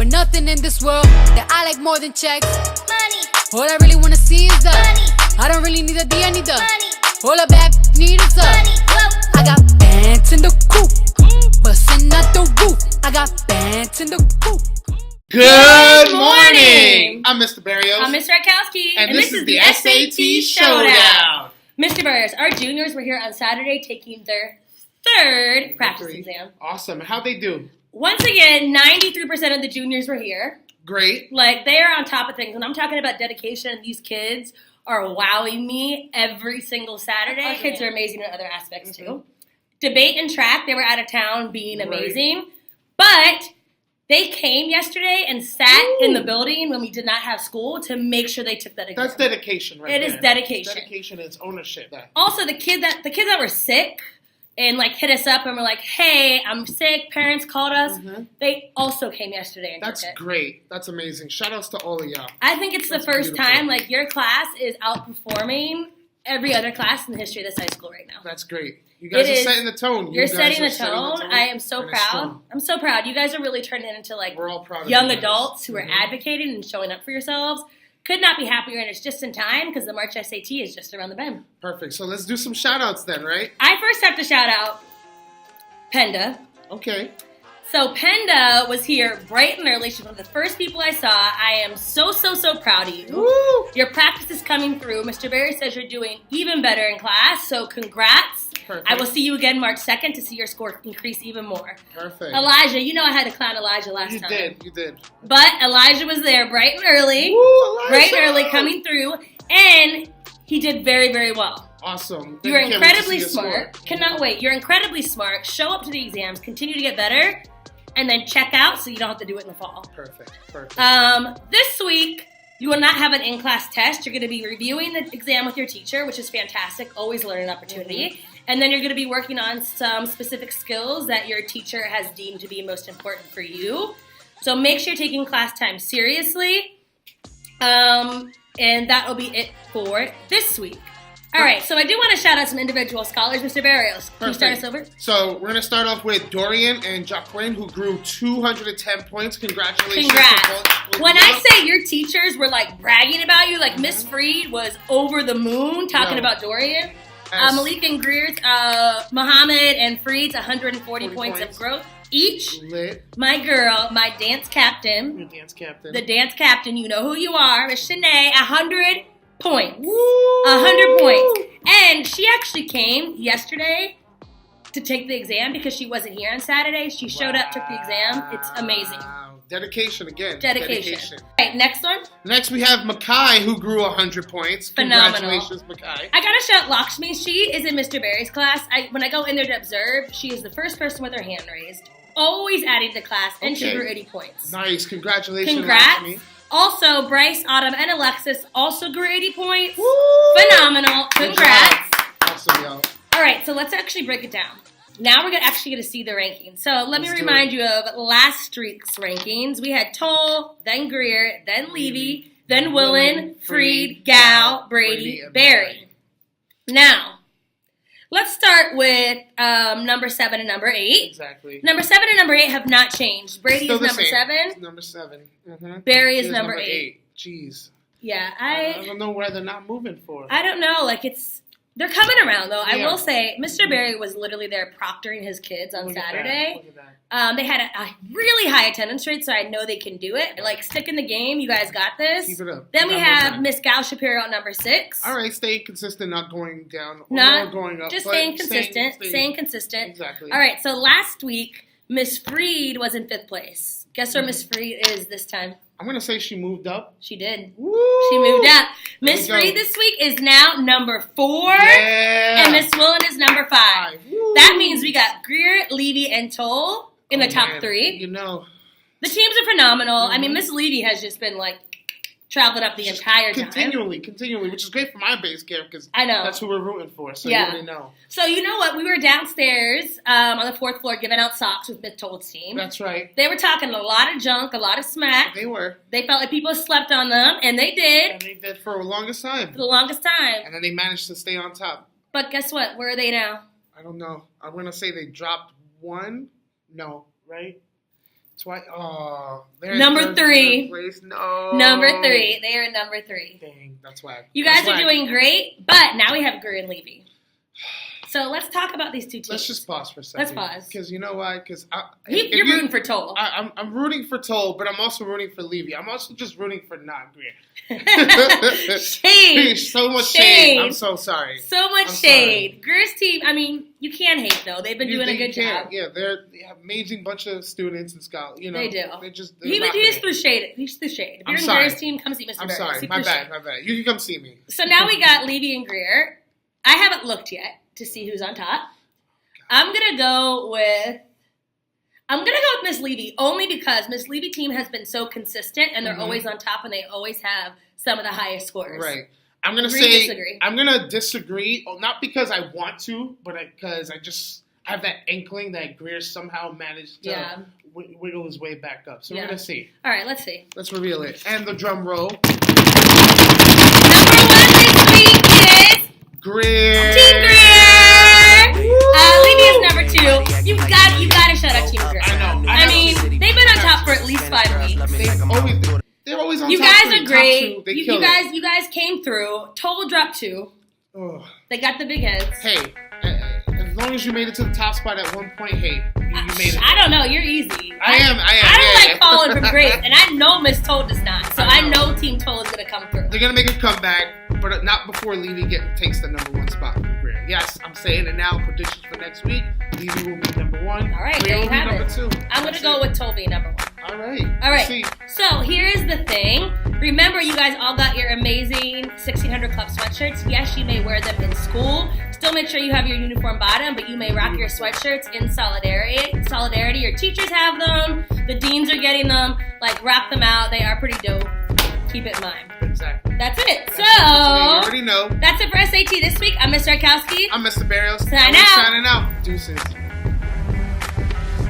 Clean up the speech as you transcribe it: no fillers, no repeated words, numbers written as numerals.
But nothing in this world that I like more than checks. Money. All I really wanna see is the Money. I don't really need a D, I need the Money. all I back need is the Money. Whoa. I got bands in the coop, bustin' out the roof. I got bands in the coop. Good morning! I'm Mr. Barrios. I'm Ms. Rakowski. And this is the SAT Showdown. Mr. Barrios, our juniors were here on Saturday taking their third practice exam. Awesome. How'd they do? Once again, 93% of the juniors were here. Great. Like, they are on top of things. When I'm talking about dedication, these kids are wowing me every single Saturday. Our kids are amazing in other aspects, too. Debate and track, they were out of town being amazing. But they came yesterday and sat in the building when we did not have school to make sure they took that exam. That's dedication right there. there. It is dedication. Dedication is ownership. Also, the kids that were sick and like hit us up and were like, "Hey, I'm sick." Parents called us. They also came yesterday. And That's great. That's amazing. Shout outs to all of y'all. I think it's the first time like your class is outperforming every other class in the history of this high school right now. That's great. You guys are setting the tone. You're setting the tone. I am so proud. I'm so proud. You guys are really turning into like we're all proud of young you adults who are advocating and showing up for yourselves. Could not be happier, and it's just in time because the March SAT is just around the bend. Perfect. So let's do some shout outs then, right? I first have to shout out Penda. Okay. So Penda was here bright and early. She's one of the first people I saw. I am so proud of you. Woo! Your practice is coming through. Mr. Barry says you're doing even better in class, so congrats. Perfect. I will see you again March 2nd to see your score increase even more. Perfect. Elijah, you know I had to clown Elijah last time. You did. But Elijah was there bright and early. Woo, Elijah! Bright and early coming through, and he did very well. Awesome. You're incredibly smart. Cannot wait. You're incredibly smart. Show up to the exams, continue to get better, and then check out so you don't have to do it in the fall. Perfect. This week, you will not have an in-class test. You're going to be reviewing the exam with your teacher, which is fantastic. Always learn an opportunity. And then you're going to be working on some specific skills that your teacher has deemed to be most important for you. So make sure you're taking class time seriously. And that will be it for this week. All right, so I do want to shout out some individual scholars. Mr. Barrios, can you start us over? So we're going to start off with Dorian and Jacqueline, who grew 210 points. Congratulations. Congrats. When I say your teachers were like bragging about you, like Miss Freed was over the moon talking about Dorian. Malik and Greer's, Muhammad and Freed's 140 points of growth each. Lit. My girl, my dance captain. Your dance captain. The dance captain, you know who you are, Miss Shanae, 100 points. Woo! 100 points. And she actually came yesterday to take the exam because she wasn't here on Saturday. She showed up, took the exam. It's amazing. Dedication again. Dedication. All right, next one. Next we have Makai, who grew 100 points. Phenomenal. Congratulations, Makai. I gotta shout Lakshmi. She is in Mr. Barry's class. When I go in there to observe, she is the first person with her hand raised. Always adding to class, and she grew 80 points. Nice. Congratulations, Congrats. Lakshmi. Also, Bryce, Autumn, and Alexis also grew 80 points. Woo! Phenomenal. Congrats. Awesome, y'all. All right, so let's actually break it down. Now we're actually going to see the rankings. So let me remind you of last week's rankings. We had Toll, then Greer, then Levy, then Willen, Freed, Gow, Brady, Barry. Now, let's start with number 7 and number 8. Exactly. Number 7 and number 8 have not changed. Brady Still is number 7. It's number 7. Barry is number 8. Jeez. Yeah, I don't know where they're not moving for. I don't know. Like, they're coming around, though. I will say, Mr. Barry was literally there proctoring his kids on Saturday. Look at that. They had a really high attendance rate, so I know they can do it. Like, stick in the game. You guys got this. Keep it up. Then we have Miss Gal Shapiro at number 6. All right, stay consistent, not going down or Not going up. just but staying consistent. Staying consistent. Exactly. All right, so last week, Miss Freed was in 5th place. Guess where Miss Freed is this time? I'm going to say she moved up. She did. Woo! She moved up. Miss Freed this week is now number 4. Yeah. And Miss Willen is number 5. Woo! That means we got Greer, Levy, and Toll in the top 3. You know. The teams are phenomenal. I mean, Miss Levy has just been like traveling up the entire time. Continually, which is great for my base camp because I know that's who we're rooting for. So you already know. So you know what? We were downstairs on the 4th floor giving out socks with Miss Toll's team. That's right. They were talking a lot of junk, a lot of smack. They were. They felt like people slept on them, and they did. And they did for the longest time. For the longest time. And then they managed to stay on top. But guess what? Where are they now? I don't know. I'm going to say they dropped 1. No, right? Twice. Oh, they're Number 3. Place. No. Number 3. They are number 3. Dang, that's why. You guys are doing great, but now we have Greer and Levy. So let's talk about these two teams. Let's just pause for a second. Let's pause. Because you know why? Because you're rooting for Toll. I'm rooting for Toll, but I'm also rooting for Levy. I'm also just rooting for not Greer. Shade. So much shade. I'm so sorry. So much shade. Greer's team, I mean, you can't hate, though. They've been doing a good job. Yeah, they have amazing bunch of students and scholars. You know, they do. They just, he just threw shade. He just threw shade. If you're in Greer's team, come see Mr. I'm Barris. sorry. My bad. You can come see me. So now we got Levy and Greer. I haven't looked yet to see who's on top. I'm gonna go with Miss Levy only because Miss Levy team has been so consistent and they're always on top and they always have some of the highest scores. Right. I'm gonna disagree. Not because I want to, but because I just have that inkling that Greer somehow managed to wiggle his way back up. So we're gonna see. All right, let's see. Let's reveal it. And the drum roll. Number 1 this week is Greer. Team Greer. Levy is number 2. You gotta shout out Team Greer. I know. I mean, they've been on top for at least 5 weeks. They're always on you top. You guys are great. You guys came through. Toll dropped 2. Ugh. They got the big heads. Hey, as long as you made it to the top spot at one point, you made it. I don't know. You're easy. I am. I don't like falling from grace, and I know Miss Toll does not. So I know Team Toll is gonna come through. They're gonna make a comeback, but not before Levy takes the number 1 spot from Greer. Yes, I'm saying it now. Predictions for next week: Levy will be number 1. All right, Greer there you have number it. 2. I'm gonna go with Toll being number 1. All right. All right. See. So here's the thing. Remember, you guys all got your amazing 1600 Club sweatshirts. Yes, you may wear them in school. Still make sure you have your uniform bottom, but you may rock your sweatshirts in solidarity. Your teachers have them. The deans are getting them. Like, rock them out. They are pretty dope. Keep it in mind. Exactly. That's it. You already know. That's it for SAT this week. I'm Mr. Arkowski. I'm Mr. Barrios. Signing out. Signing out. Deuces.